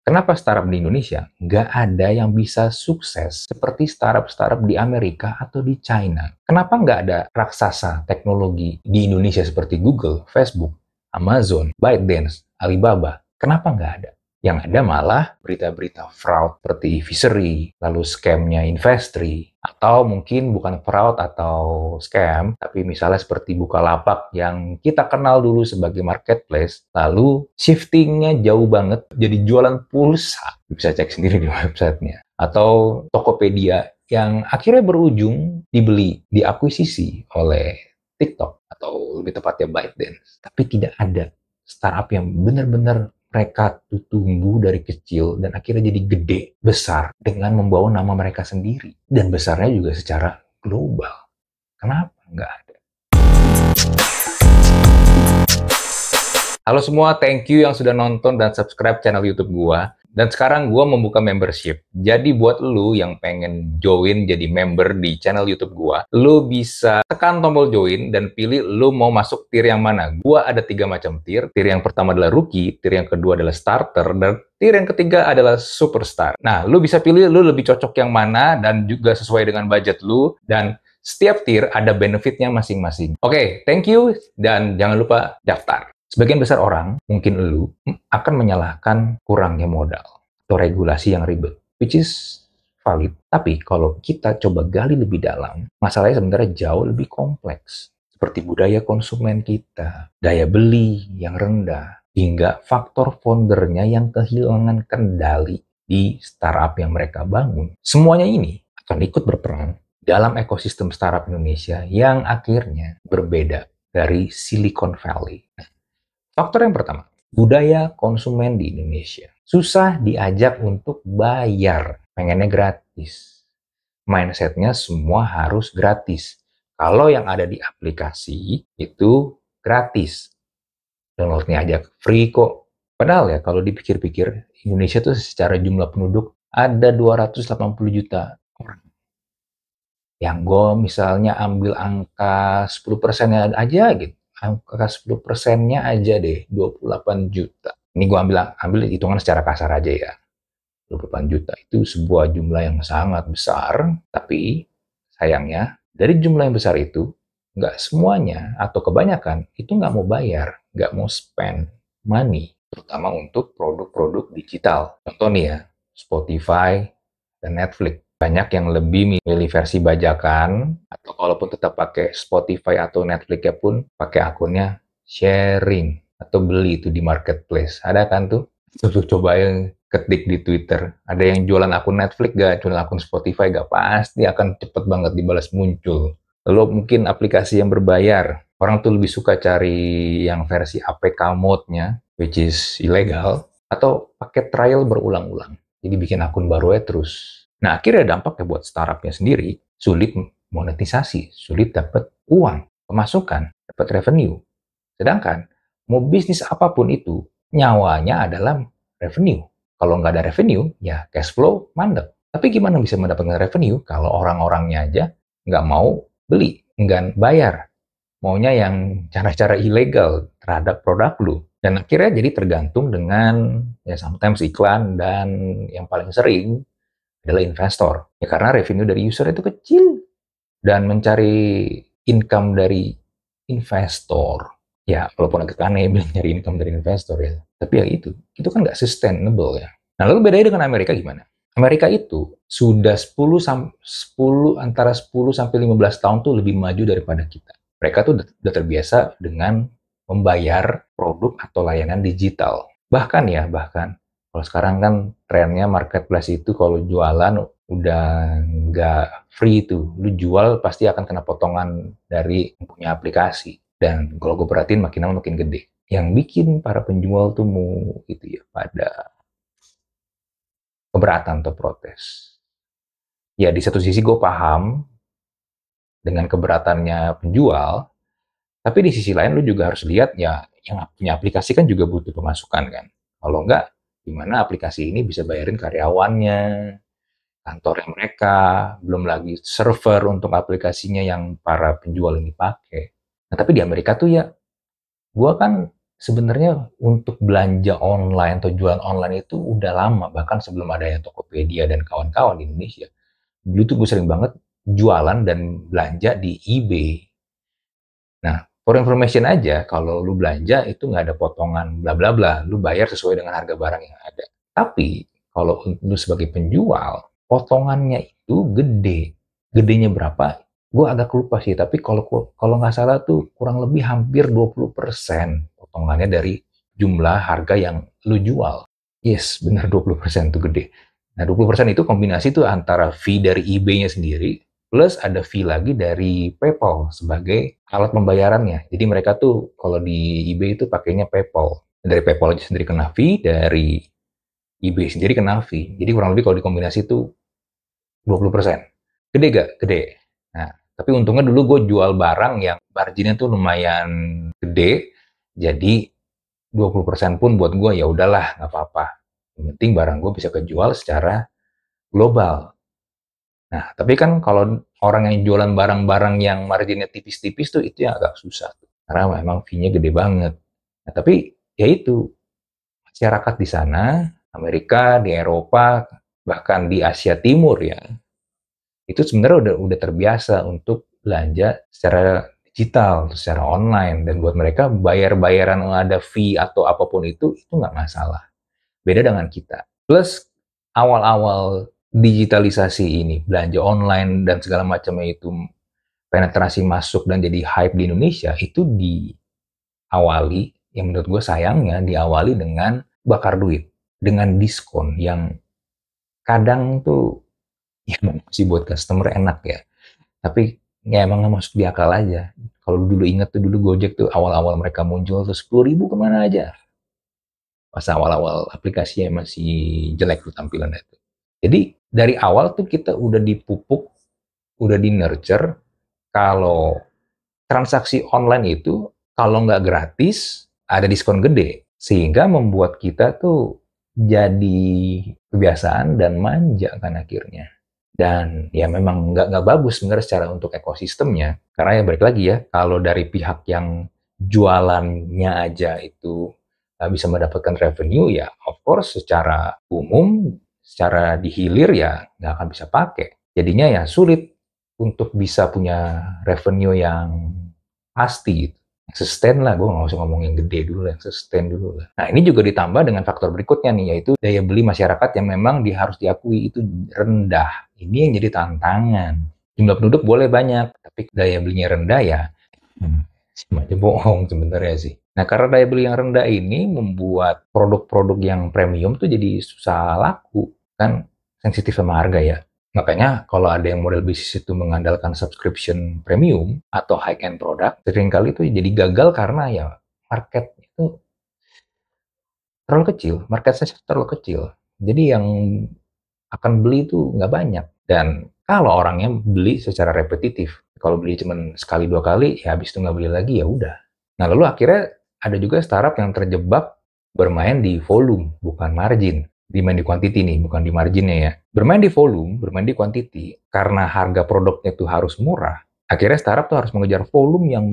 Kenapa startup di Indonesia nggak ada yang bisa sukses seperti startup-startup di Amerika atau di China? Kenapa nggak ada raksasa teknologi di Indonesia seperti Google, Facebook, Amazon, ByteDance, Alibaba? Kenapa nggak ada? Yang ada malah berita-berita fraud seperti Visery, lalu scamnya Investri, atau mungkin bukan fraud atau scam, tapi misalnya seperti Bukalapak yang kita kenal dulu sebagai marketplace, lalu shiftingnya jauh banget jadi jualan pulsa. Bisa cek sendiri di websitenya. Atau Tokopedia yang akhirnya berujung dibeli, diakuisisi oleh TikTok, atau lebih tepatnya ByteDance. Tapi tidak ada startup yang benar-benar mereka tuh tumbuh dari kecil dan akhirnya jadi gede, besar, dengan membawa nama mereka sendiri. Dan besarnya juga secara global. Kenapa nggak ada? Halo semua, thank you yang sudah nonton dan subscribe channel YouTube gua. Dan sekarang gua membuka membership. Jadi buat lu yang pengen join jadi member di channel YouTube gua, lu bisa tekan tombol join dan pilih lu mau masuk tier yang mana. Gua ada 3 macam tier. Tier yang pertama adalah rookie, tier yang kedua adalah starter, dan tier yang ketiga adalah superstar. Nah, lu bisa pilih lu lebih cocok yang mana dan juga sesuai dengan budget lu, dan setiap tier ada benefitnya masing-masing. Oke, thank you dan jangan lupa daftar. Sebagian besar orang, mungkin lu, akan menyalahkan kurangnya modal atau regulasi yang ribet, which is valid. Tapi kalau kita coba gali lebih dalam, masalahnya sebenarnya jauh lebih kompleks. Seperti budaya konsumen kita, daya beli yang rendah, hingga faktor foundernya yang kehilangan kendali di startup yang mereka bangun. Semuanya ini akan ikut berperan dalam ekosistem startup Indonesia yang akhirnya berbeda dari Silicon Valley. Faktor yang pertama, budaya konsumen di Indonesia. Susah diajak untuk bayar, pengennya gratis. Mindsetnya semua harus gratis. Kalau yang ada di aplikasi itu gratis. Downloadnya aja free kok. Padahal ya kalau dipikir-pikir, Indonesia tuh secara jumlah penduduk ada 280 juta orang. Yang gue misalnya ambil angka 10% aja gitu. Angka 10%-nya aja deh, 28 juta. Ini gue ambil hitungan secara kasar aja ya. 28 juta itu sebuah jumlah yang sangat besar, tapi sayangnya dari jumlah yang besar itu, nggak semuanya atau kebanyakan itu nggak mau bayar, nggak mau spend money, terutama untuk produk-produk digital. Contoh nih ya, Spotify dan Netflix. Banyak yang lebih milih versi bajakan, atau kalaupun tetap pakai Spotify atau Netflix pun pakai akunnya sharing atau beli itu di marketplace. Ada kan tuh? Coba yang ketik di Twitter. Ada yang jualan akun Netflix gak? Jualan akun Spotify gak? Pasti akan cepet banget dibalas muncul. Lalu mungkin aplikasi yang berbayar. Orang tuh lebih suka cari yang versi APK mode-nya, which is ilegal, atau pakai trial berulang-ulang. Jadi bikin akun baru ya terus. Nah, akhirnya dampaknya buat startupnya sendiri, sulit monetisasi, sulit dapat uang, pemasukan, dapat revenue. Sedangkan, mau bisnis apapun itu, nyawanya adalah revenue. Kalau nggak ada revenue, ya cash flow mandek. Tapi gimana bisa mendapatkan revenue kalau orang-orangnya aja nggak mau beli, nggak bayar. Maunya yang cara-cara ilegal terhadap produk lu. Dan akhirnya jadi tergantung dengan ya sometimes iklan, dan yang paling sering adalah investor. Ya karena revenue dari user itu kecil, dan mencari income dari investor. Ya, walaupun agak aneh bilang nyari income dari investor ya. Tapi ya itu kan nggak sustainable ya. Nah, lalu bedanya dengan Amerika gimana? Amerika itu sudah 10 antara 10 sampai 15 tahun tuh lebih maju daripada kita. Mereka tuh udah terbiasa dengan membayar produk atau layanan digital. Bahkan kalau sekarang kan trennya marketplace itu kalau jualan udah nggak free tuh. Lu jual pasti akan kena potongan dari punya aplikasi. Dan kalau gue perhatiin makin lama makin gede. Yang bikin para penjual tuh mau gitu ya pada keberatan atau protes. Ya di satu sisi gue paham dengan keberatannya penjual, tapi di sisi lain lu juga harus lihat ya yang punya aplikasi kan juga butuh pemasukan kan. Kalau enggak, gimana aplikasi ini bisa bayarin karyawannya, kantornya mereka, belum lagi server untuk aplikasinya yang para penjual ini pakai. Nah, tapi di Amerika tuh ya, gua kan sebenarnya untuk belanja online atau jualan online itu udah lama, bahkan sebelum adanya Tokopedia dan kawan-kawan di Indonesia. Dulu tuh gue sering banget jualan dan belanja di eBay. Nah, for information aja, kalau lu belanja itu nggak ada potongan bla bla bla, lu bayar sesuai dengan harga barang yang ada. Tapi kalau lu sebagai penjual, potongannya itu gede. Gedenya berapa? Gue agak lupa sih, tapi kalau kalau nggak salah tuh kurang lebih hampir 20% potongannya dari jumlah harga yang lu jual. Yes, benar 20% tuh gede. Nah, 20% itu kombinasi tuh antara fee dari eBay-nya sendiri, plus ada fee lagi dari PayPal sebagai alat pembayarannya. Jadi mereka tuh kalau di eBay itu pakainya PayPal. Dari PayPal aja sendiri kena fee, dari eBay sendiri kena fee. Jadi kurang lebih kalau dikombinasi itu 20%. Gede gak? Gede. Nah, tapi untungnya dulu gue jual barang yang marginnya tuh lumayan gede. Jadi 20% pun buat gue ya udahlah, nggak apa-apa. Yang penting barang gue bisa kejual secara global. Nah, tapi kan kalau orang yang jualan barang-barang yang marginnya tipis-tipis tuh itu yang agak susah. Karena memang fee-nya gede banget. Nah, tapi ya itu, masyarakat di sana, Amerika, di Eropa, bahkan di Asia Timur ya, itu sebenarnya udah terbiasa untuk belanja secara digital, secara online. Dan buat mereka bayar-bayaran ada fee atau apapun itu nggak masalah. Beda dengan kita. Plus awal-awal digitalisasi ini, belanja online dan segala macamnya itu penetrasi masuk dan jadi hype di Indonesia, itu diawali, yang menurut gue sayangnya diawali dengan bakar duit, dengan diskon yang kadang tuh ya masih buat customer enak ya, tapi ya emang nggak masuk di akal aja. Kalau dulu inget tuh dulu Gojek tuh awal-awal mereka muncul tuh 10.000 kemana aja, pas awal-awal aplikasinya masih jelek tuh tampilannya itu. Jadi dari awal tuh kita udah dipupuk, udah di nurture kalau transaksi online itu kalau nggak gratis ada diskon gede, sehingga membuat kita tuh jadi kebiasaan dan manja kan akhirnya. Dan ya memang nggak bagus sebenarnya secara untuk ekosistemnya, karena ya balik lagi ya, kalau dari pihak yang jualannya aja itu nggak bisa mendapatkan revenue, ya of course secara umum, secara dihilir ya nggak akan bisa pakai. Jadinya ya sulit untuk bisa punya revenue yang pasti gitu. Sustain lah, gue nggak usah ngomong yang gede dulu lah, yang sustain dulu lah. Nah, ini juga ditambah dengan faktor berikutnya nih, yaitu daya beli masyarakat yang memang harus diakui itu rendah. Ini yang jadi tantangan. Jumlah penduduk boleh banyak, tapi daya belinya rendah ya, sama aja bohong sebenarnya sih. Nah, karena daya beli yang rendah ini membuat produk-produk yang premium tuh jadi susah laku. Kan sensitif sama harga ya. Makanya kalau ada yang model bisnis itu mengandalkan subscription premium atau high-end produk, seringkali itu jadi gagal karena ya market itu terlalu kecil, market size terlalu kecil. Jadi yang akan beli itu nggak banyak. Dan kalau orangnya beli secara repetitif, kalau beli cuma sekali dua kali, ya habis itu nggak beli lagi ya udah. Nah lalu akhirnya ada juga startup yang terjebak bermain di volume, bukan margin. Bermain di quantity nih, bukan di marginnya ya. Bermain di volume, bermain di quantity, karena harga produknya itu harus murah, akhirnya startup tuh harus mengejar volume yang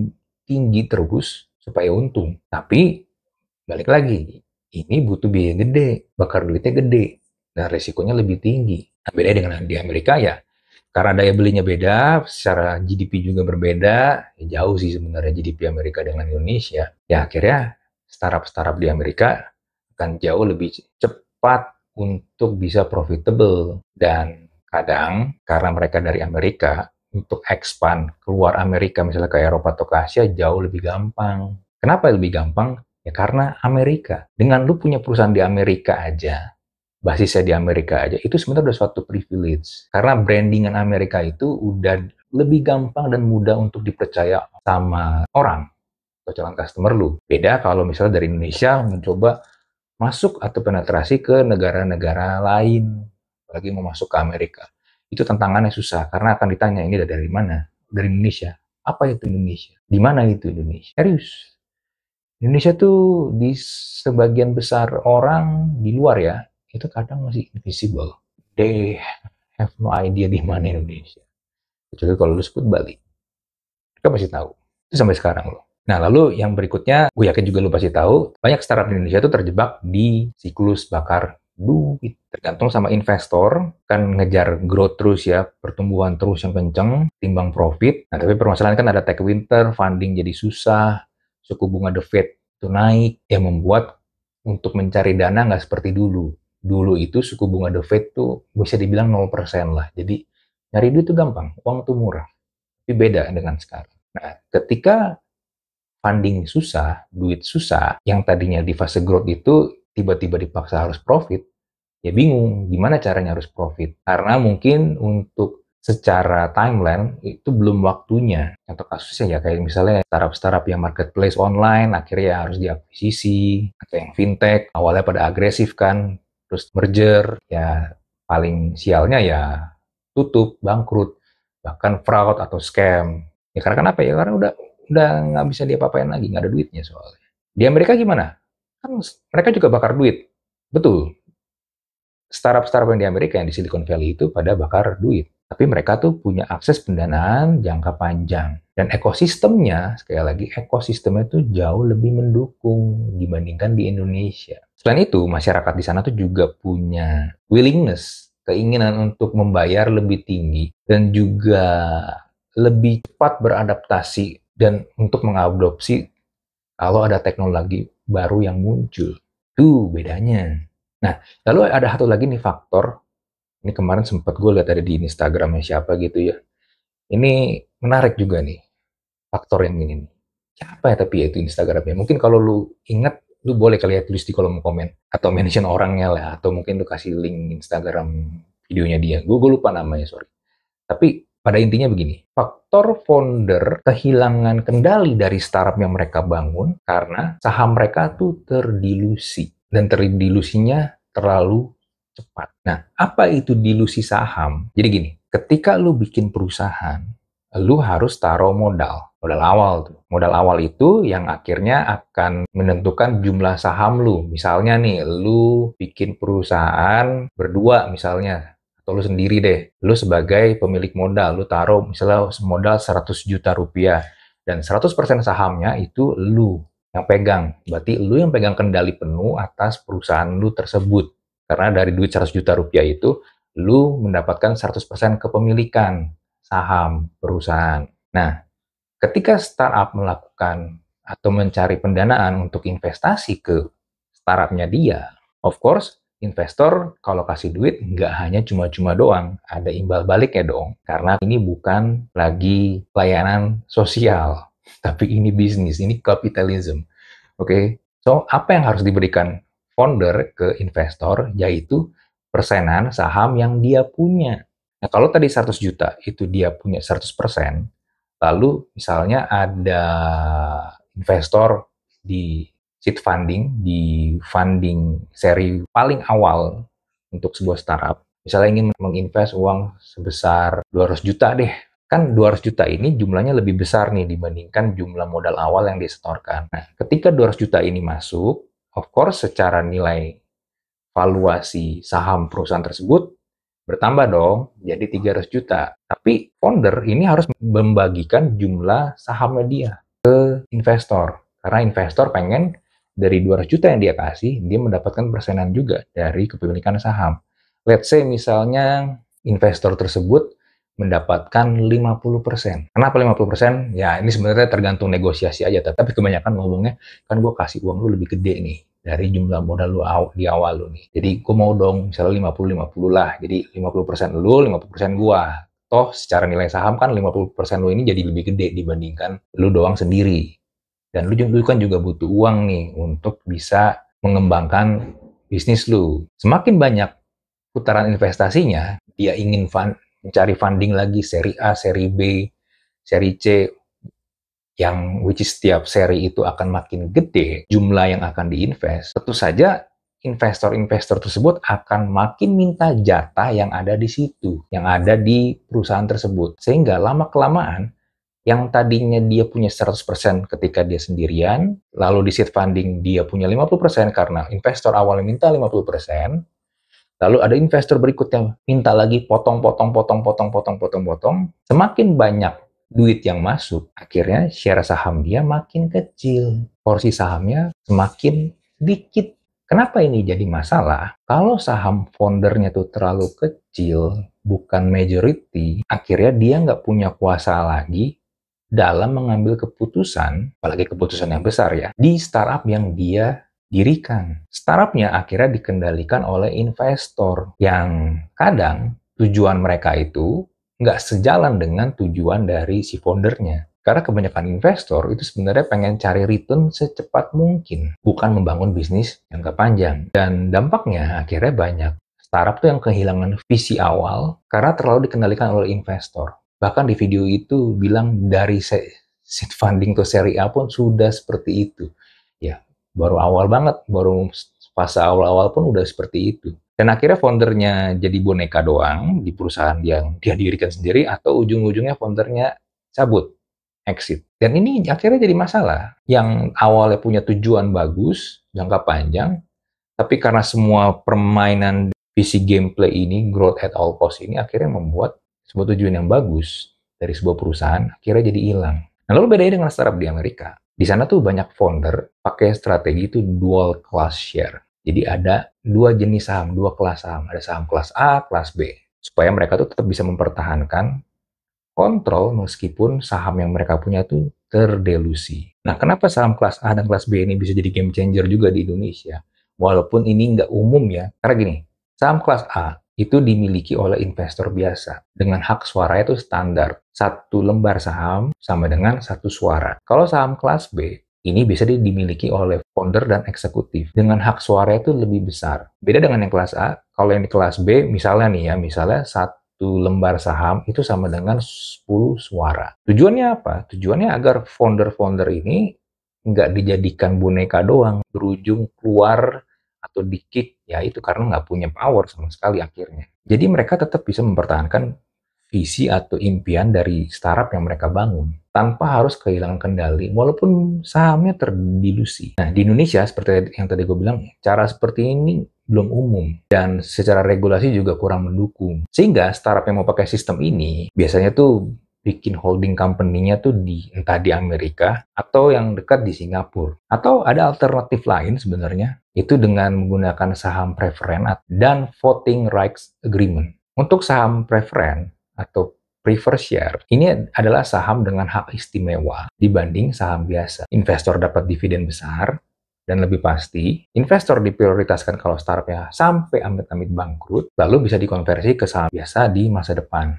tinggi terus supaya untung. Tapi balik lagi, ini butuh biaya gede, bakar duitnya gede, dan resikonya lebih tinggi. Nah, beda dengan di Amerika ya, karena daya belinya beda, secara GDP juga berbeda, ya jauh sih sebenarnya GDP Amerika dengan Indonesia. Ya akhirnya startup-startup di Amerika akan jauh lebih cepat untuk bisa profitable. Dan kadang karena mereka dari Amerika, untuk expand keluar Amerika misalnya ke Eropa atau ke Asia jauh lebih gampang. Kenapa lebih gampang? Ya karena Amerika. Dengan lu punya perusahaan di Amerika aja, basisnya di Amerika aja, itu sebenarnya udah suatu privilege. Karena brandingan Amerika itu udah lebih gampang dan mudah untuk dipercaya sama orang atau calon customer lu. Beda kalau misalnya dari Indonesia mencoba masuk atau penetrasi ke negara-negara lain, apalagi mau masuk ke Amerika. Itu tantangannya susah, karena akan ditanya, ini dari mana? Dari Indonesia. Apa itu Indonesia? Di mana itu Indonesia? Serius. Indonesia tuh di sebagian besar orang di luar ya, itu kadang masih invisible. They have no idea di mana Indonesia. Kecuali kalau lu sebut Bali. Mereka pasti tahu. Itu sampai sekarang loh. Nah, lalu yang berikutnya, gue yakin juga lu pasti tahu, banyak startup di Indonesia itu terjebak di siklus bakar duit. Tergantung sama investor, kan ngejar growth terus ya, pertumbuhan terus yang kenceng, timbang profit. Nah, tapi permasalahan kan ada tech winter, funding jadi susah, suku bunga The Fed itu naik, yang membuat untuk mencari dana nggak seperti dulu. Dulu itu suku bunga The Fed tuh bisa dibilang 0% lah. Jadi nyari duit itu gampang, uang tuh murah. Tapi beda dengan sekarang. Nah, ketika funding susah, duit susah, yang tadinya di fase growth itu tiba-tiba dipaksa harus profit, ya bingung gimana caranya harus profit. Karena mungkin untuk secara timeline itu belum waktunya. Contoh kasusnya ya kayak misalnya startup-startup yang marketplace online akhirnya harus diakuisisi, atau yang fintech awalnya pada agresif kan, terus merger, ya paling sialnya ya tutup, bangkrut, bahkan fraud atau scam. Ya karena kenapa ya? Karena udah nggak bisa diapa-apain lagi, nggak ada duitnya soalnya. Di Amerika gimana? Kan mereka juga bakar duit. Betul, startup-startup yang di Amerika yang di Silicon Valley itu pada bakar duit. Tapi mereka tuh punya akses pendanaan jangka panjang. Dan ekosistemnya, sekali lagi, ekosistemnya tuh jauh lebih mendukung dibandingkan di Indonesia. Selain itu, masyarakat di sana tuh juga punya willingness, keinginan untuk membayar lebih tinggi, dan juga lebih cepat beradaptasi dan untuk mengadopsi kalau ada teknologi baru yang muncul. Itu bedanya. Nah, lalu ada satu lagi nih faktor, ini kemarin sempat gue lihat ada di Instagramnya siapa gitu ya. Ini menarik juga nih, faktor yang ini nih. Siapa ya tapi ya itu Instagramnya? Mungkin kalau lu ingat, lu boleh kali ya tulis di kolom komen. Atau mention orangnya lah, atau mungkin lu kasih link Instagram videonya dia. Gue lupa namanya, sorry. Tapi pada intinya begini, faktor founder kehilangan kendali dari startup yang mereka bangun karena saham mereka tuh terdilusi. Dan terdilusinya terlalu cepat. Nah, apa itu dilusi saham? Jadi gini, ketika lu bikin perusahaan, lu harus taruh modal. Modal awal tuh. Modal awal itu yang akhirnya akan menentukan jumlah saham lu. Misalnya nih, lu bikin perusahaan berdua misalnya, atau lu sendiri deh, lu sebagai pemilik modal, lu taruh misalnya modal 100 juta rupiah, dan 100% sahamnya itu lu yang pegang. Berarti lu yang pegang kendali penuh atas perusahaan lu tersebut. Karena dari duit 100 juta rupiah itu, lu mendapatkan 100% kepemilikan saham perusahaan. Nah, ketika startup melakukan atau mencari pendanaan untuk investasi ke startupnya dia, of course, investor kalau kasih duit nggak hanya cuma-cuma doang, ada imbal baliknya dong. Karena ini bukan lagi pelayanan sosial, tapi ini bisnis, ini capitalism. Oke, okay? So apa yang harus diberikan founder ke investor, yaitu persenan saham yang dia punya. Nah, kalau tadi 100 juta itu dia punya 100%, lalu misalnya ada investor di seed funding, di funding seri paling awal untuk sebuah startup, misalnya ingin menginvest uang sebesar 200 juta deh, kan 200 juta ini jumlahnya lebih besar nih dibandingkan jumlah modal awal yang disetorkan. Nah, ketika 200 juta ini masuk, of course secara nilai valuasi saham perusahaan tersebut bertambah dong, jadi 300 juta. Tapi founder ini harus membagikan jumlah sahamnya dia ke investor. Karena investor pengen dari 200 juta yang dia kasih, dia mendapatkan persenan juga dari kepemilikan saham. Let's say misalnya investor tersebut mendapatkan 50%. Kenapa 50%? Ya ini sebenarnya tergantung negosiasi aja, tapi kebanyakan ngomongnya, kan gue kasih uang lu lebih gede nih dari jumlah modal lu di awal lu nih. Jadi gue mau dong misalnya 50-50 lah. Jadi 50% lu, 50% gua. Toh secara nilai saham kan 50% lu ini jadi lebih gede dibandingkan lu doang sendiri. Dan lu kan juga butuh uang nih untuk bisa mengembangkan bisnis lu. Semakin banyak putaran investasinya, dia ingin mencari funding lagi seri A, seri B, seri C, yang which is setiap seri itu akan makin gede jumlah yang akan diinvest, tentu saja investor-investor tersebut akan makin minta jatah yang ada di situ, yang ada di perusahaan tersebut. Sehingga lama-kelamaan, yang tadinya dia punya 100% ketika dia sendirian, lalu di seed funding dia punya 50% karena investor awalnya minta 50%, lalu ada investor berikutnya minta lagi potong, semakin banyak duit yang masuk, akhirnya share saham dia makin kecil. Porsi sahamnya semakin sedikit. Kenapa ini jadi masalah? Kalau saham foundernya tuh terlalu kecil, bukan majority, akhirnya dia nggak punya kuasa lagi dalam mengambil keputusan, apalagi keputusan yang besar ya, di startup yang dia dirikan. Startupnya akhirnya dikendalikan oleh investor yang kadang tujuan mereka itu nggak sejalan dengan tujuan dari si foundernya. Karena kebanyakan investor itu sebenarnya pengen cari return secepat mungkin, bukan membangun bisnis jangka panjang. Dan dampaknya akhirnya banyak startup tuh yang kehilangan visi awal karena terlalu dikendalikan oleh investor. Bahkan di video itu bilang dari seed funding ke seri A pun sudah seperti itu. Ya, baru awal banget, baru fase awal-awal pun udah seperti itu. Dan akhirnya foundernya jadi boneka doang di perusahaan yang dia dirikan sendiri atau ujung-ujungnya foundernya cabut, exit. Dan ini akhirnya jadi masalah. Yang awalnya punya tujuan bagus, jangka panjang, tapi karena semua permainan visi gameplay ini, growth at all cost ini akhirnya membuat sebuah tujuan yang bagus dari sebuah perusahaan akhirnya jadi hilang. Nah, lalu bedanya dengan startup di Amerika. Di sana tuh banyak founder pakai strategi itu dual class share. Jadi ada dua jenis saham, dua kelas saham. Ada saham kelas A, kelas B. Supaya mereka tuh tetap bisa mempertahankan kontrol meskipun saham yang mereka punya tuh terdelusi. Nah, kenapa saham kelas A dan kelas B ini bisa jadi game changer juga di Indonesia? Walaupun ini nggak umum ya. Karena gini, saham kelas A itu dimiliki oleh investor biasa dengan hak suara itu standar. Satu lembar saham sama dengan satu suara. Kalau saham kelas B, ini bisa dimiliki oleh founder dan eksekutif dengan hak suara itu lebih besar. Beda dengan yang kelas A, kalau yang di kelas B, misalnya nih ya, misalnya satu lembar saham itu sama dengan 10 suara. Tujuannya apa? Tujuannya agar founder-founder ini nggak dijadikan boneka doang, berujung keluar atau di-kick, ya itu karena nggak punya power sama sekali akhirnya. Jadi mereka tetap bisa mempertahankan visi atau impian dari startup yang mereka bangun tanpa harus kehilangan kendali walaupun sahamnya terdilusi. Nah, di Indonesia seperti yang tadi gue bilang, cara seperti ini belum umum dan secara regulasi juga kurang mendukung. Sehingga startup yang mau pakai sistem ini biasanya tuh bikin holding company-nya tuh entah di Amerika atau yang dekat di Singapura. Atau ada alternatif lain sebenarnya, itu dengan menggunakan saham preferen dan voting rights agreement. Untuk saham preferen atau prefer share, ini adalah saham dengan hak istimewa dibanding saham biasa. Investor dapat dividen besar, dan lebih pasti, investor diprioritaskan kalau startupnya sampai amit-amit bangkrut, lalu bisa dikonversi ke saham biasa di masa depan.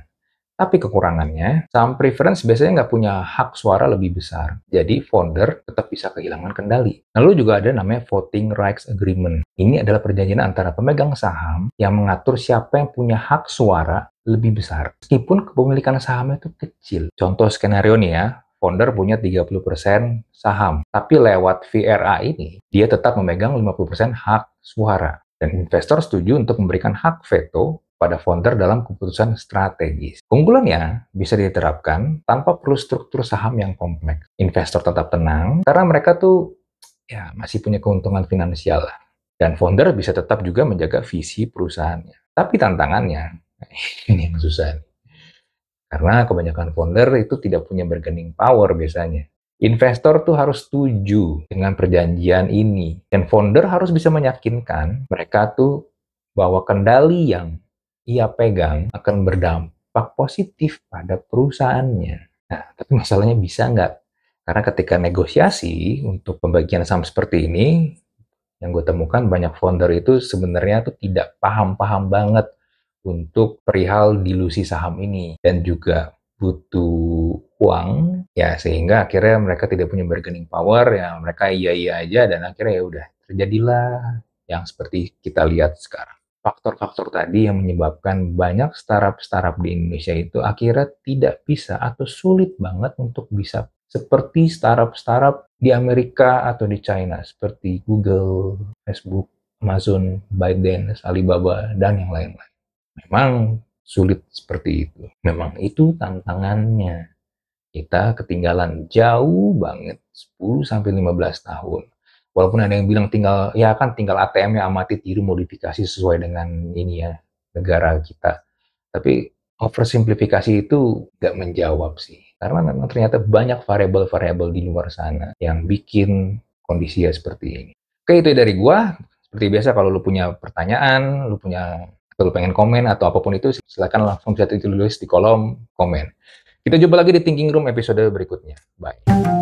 Tapi kekurangannya, saham preference biasanya nggak punya hak suara lebih besar. Jadi founder tetap bisa kehilangan kendali. Lalu juga ada namanya voting rights agreement. Ini adalah perjanjian antara pemegang saham yang mengatur siapa yang punya hak suara lebih besar. Meskipun kepemilikan sahamnya itu kecil. Contoh skenario nih ya, founder punya 30% saham. Tapi lewat VRA ini, dia tetap memegang 50% hak suara. Dan investor setuju untuk memberikan hak veto pada founder dalam keputusan strategis. Keunggulannya bisa diterapkan tanpa perlu struktur saham yang kompleks. Investor tetap tenang karena mereka tuh ya masih punya keuntungan finansial lah. Dan founder bisa tetap juga menjaga visi perusahaannya. Tapi tantangannya, ini yang susah. Karena kebanyakan founder itu tidak punya bargaining power biasanya. Investor tuh harus setuju dengan perjanjian ini. Dan founder harus bisa meyakinkan mereka tuh bahwa kendali yang ia pegang akan berdampak positif pada perusahaannya. Nah, tapi masalahnya bisa nggak? Karena ketika negosiasi untuk pembagian saham seperti ini, yang gue temukan banyak founder itu sebenarnya tuh tidak paham-paham banget untuk perihal dilusi saham ini. Dan juga butuh uang, ya sehingga akhirnya mereka tidak punya bargaining power, ya mereka iya-iya aja, dan akhirnya ya udah terjadilah yang seperti kita lihat sekarang. Faktor-faktor tadi yang menyebabkan banyak startup-startup di Indonesia itu akhirnya tidak bisa atau sulit banget untuk bisa seperti startup-startup di Amerika atau di China, seperti Google, Facebook, Amazon, ByteDance, Alibaba, dan yang lain-lain. Memang sulit seperti itu. Memang itu tantangannya. Kita ketinggalan jauh banget, 10-15 tahun. Walaupun ada yang bilang tinggal ATM-nya amati tiru modifikasi sesuai dengan ini ya, negara kita. Tapi oversimplifikasi itu nggak menjawab sih. Karena memang ternyata banyak variabel-variabel di luar sana yang bikin kondisi ya seperti ini. Oke, itu dari gua. Seperti biasa kalau lu punya pertanyaan, atau lu pengen komen atau apapun itu, silakan langsung bisa tulis di kolom komen. Kita jumpa lagi di Thinking Room episode berikutnya. Bye.